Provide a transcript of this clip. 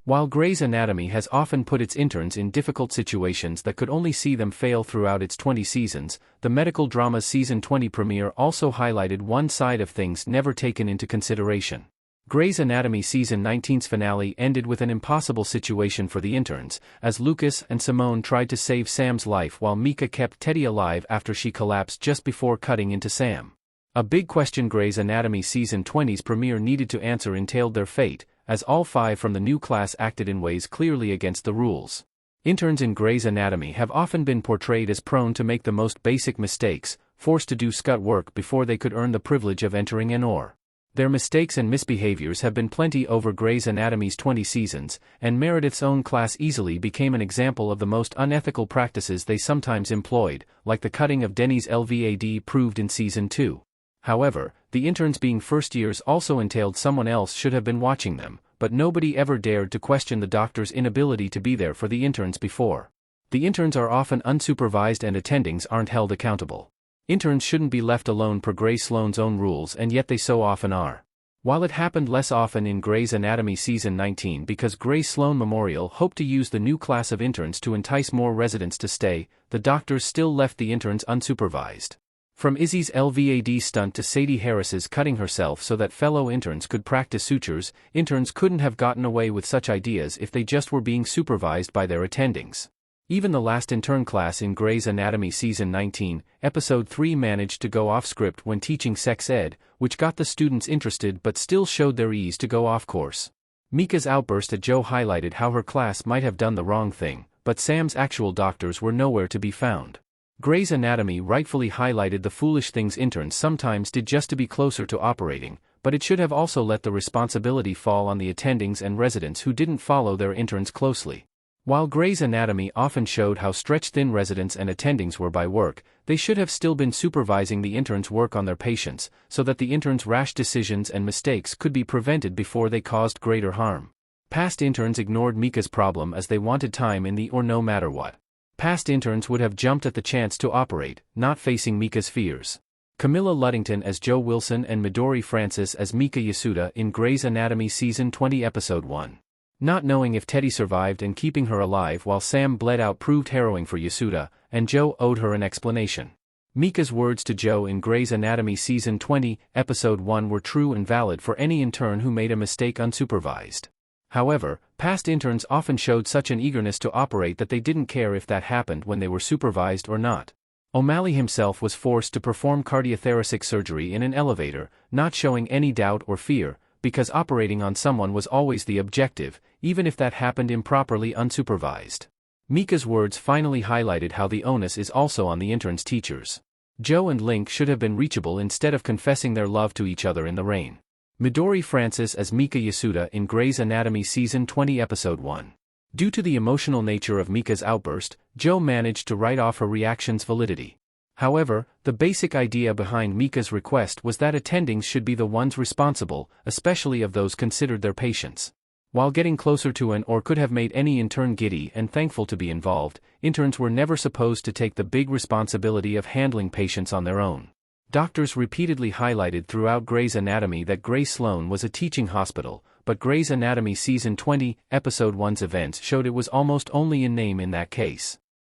While Grey's Anatomy has often put its interns in difficult situations that could only see them fail throughout its 20 seasons, the medical drama's season 20 premiere also highlighted one side of things never taken into consideration. Grey's Anatomy season 19's finale ended with an impossible situation for the interns, as Lucas and Simone tried to save Sam's life while Mika kept Teddy alive after she collapsed just before cutting into Sam. A big question Grey's Anatomy season 20's premiere needed to answer entailed their fate, as all 5 from the new class acted in ways clearly against the rules. Interns in Grey's Anatomy have often been portrayed as prone to make the most basic mistakes, forced to do scut work before they could earn the privilege of entering an OR. Their mistakes and misbehaviors have been plenty over Grey's Anatomy's 20 seasons, and Meredith's own class easily became an example of the most unethical practices they sometimes employed, like the cutting of Denny's LVAD proved in season 2. However, the interns being first years also entailed someone else should have been watching them, but nobody ever dared to question the doctor's inability to be there for the interns before. The interns are often unsupervised and attendings aren't held accountable. Interns shouldn't be left alone per Grey Sloan's own rules, and yet they so often are. While it happened less often in Grey's Anatomy season 19 because Grey Sloan Memorial hoped to use the new class of interns to entice more residents to stay, the doctors still left the interns unsupervised. From Izzy's LVAD stunt to Sadie Harris's cutting herself so that fellow interns could practice sutures, interns couldn't have gotten away with such ideas if they just were being supervised by their attendings. Even the last intern class in Grey's Anatomy season 19, episode 3 managed to go off script when teaching sex ed, which got the students interested but still showed their ease to go off course. Mika's outburst at Joe highlighted how her class might have done the wrong thing, but Sam's actual doctors were nowhere to be found. Grey's Anatomy rightfully highlighted the foolish things interns sometimes did just to be closer to operating, but it should have also let the responsibility fall on the attendings and residents who didn't follow their interns closely. While Grey's Anatomy often showed how stretched-thin residents and attendings were by work, they should have still been supervising the interns' work on their patients, so that the interns' rash decisions and mistakes could be prevented before they caused greater harm. Past interns ignored Mika's problem as they wanted time in the OR no matter what. Past interns would have jumped at the chance to operate, not facing Mika's fears. Camilla Luddington as Joe Wilson and Midori Francis as Mika Yasuda in Grey's Anatomy season 20 episode 1. Not knowing if Teddy survived and keeping her alive while Sam bled out proved harrowing for Yasuda, and Joe owed her an explanation. Mika's words to Joe in Grey's Anatomy season 20 episode 1 were true and valid for any intern who made a mistake unsupervised. However, past interns often showed such an eagerness to operate that they didn't care if that happened when they were supervised or not. O'Malley himself was forced to perform cardiothoracic surgery in an elevator, not showing any doubt or fear, because operating on someone was always the objective, even if that happened improperly unsupervised. Mika's words finally highlighted how the onus is also on the interns' teachers. Joe and Link should have been reachable instead of confessing their love to each other in the rain. Midori Francis as Mika Yasuda in Grey's Anatomy season 20 episode 1. Due to the emotional nature of Mika's outburst, Joe managed to write off her reaction's validity. However, the basic idea behind Mika's request was that attendings should be the ones responsible, especially of those considered their patients. While getting closer to an OR could have made any intern giddy and thankful to be involved, interns were never supposed to take the big responsibility of handling patients on their own. Doctors repeatedly highlighted throughout Grey's Anatomy that Grey Sloan was a teaching hospital, but Grey's Anatomy season 20, episode 1's events showed it was almost only in name in that case.